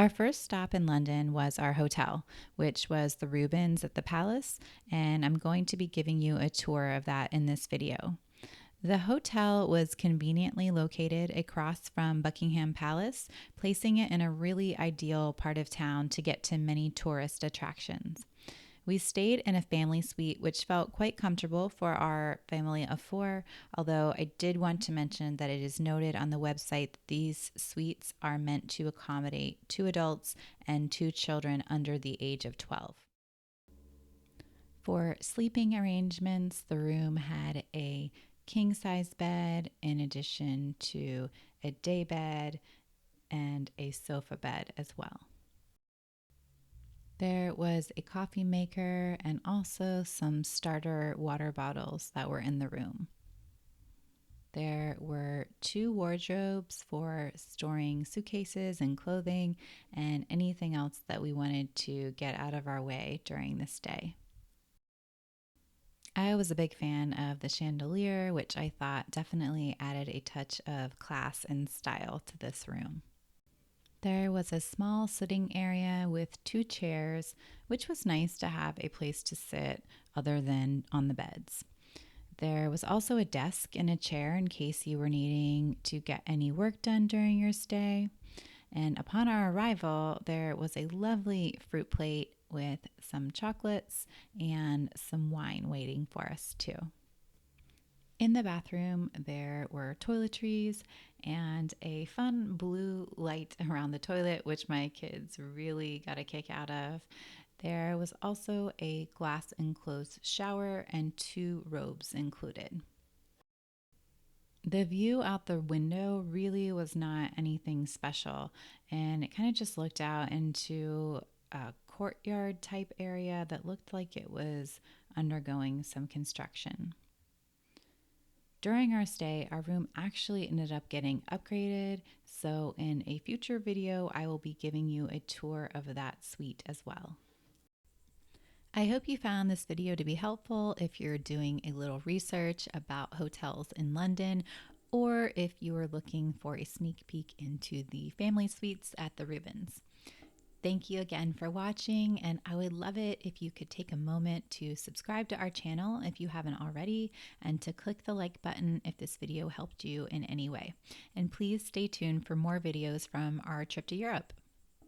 Our first stop in London was our hotel, which was the Rubens at the Palace, and I'm going to be giving you a tour of that in this video. The hotel was conveniently located across from Buckingham Palace, placing it in a really ideal part of town to get to many tourist attractions. We stayed in a family suite, which felt quite comfortable for our family of four, although I did want to mention that it is noted on the website that these suites are meant to accommodate two adults and two children under the age of 12. For sleeping arrangements, the room had a king size bed in addition to a day bed and a sofa bed as well. There was a coffee maker and also some starter water bottles that were in the room. There were two wardrobes for storing suitcases and clothing and anything else that we wanted to get out of our way during the stay. I was a big fan of the chandelier, which I thought definitely added a touch of class and style to this room. There was a small sitting area with two chairs, which was nice to have a place to sit other than on the beds. There was also a desk and a chair in case you were needing to get any work done during your stay. And upon our arrival, there was a lovely fruit plate with some chocolates and some wine waiting for us too. In the bathroom, there were toiletries and a fun blue light around the toilet, which my kids really got a kick out of. There was also a glass enclosed shower and two robes included. The view out the window really was not anything special, and it kind of just looked out into a courtyard type area that looked like it was undergoing some construction. During our stay, our room actually ended up getting upgraded, so in a future video, I will be giving you a tour of that suite as well. I hope you found this video to be helpful if you're doing a little research about hotels in London, or if you are looking for a sneak peek into the family suites at the Rubens. Thank you again for watching, and I would love it if you could take a moment to subscribe to our channel if you haven't already, and to click the like button if this video helped you in any way. And please stay tuned for more videos from our trip to Europe.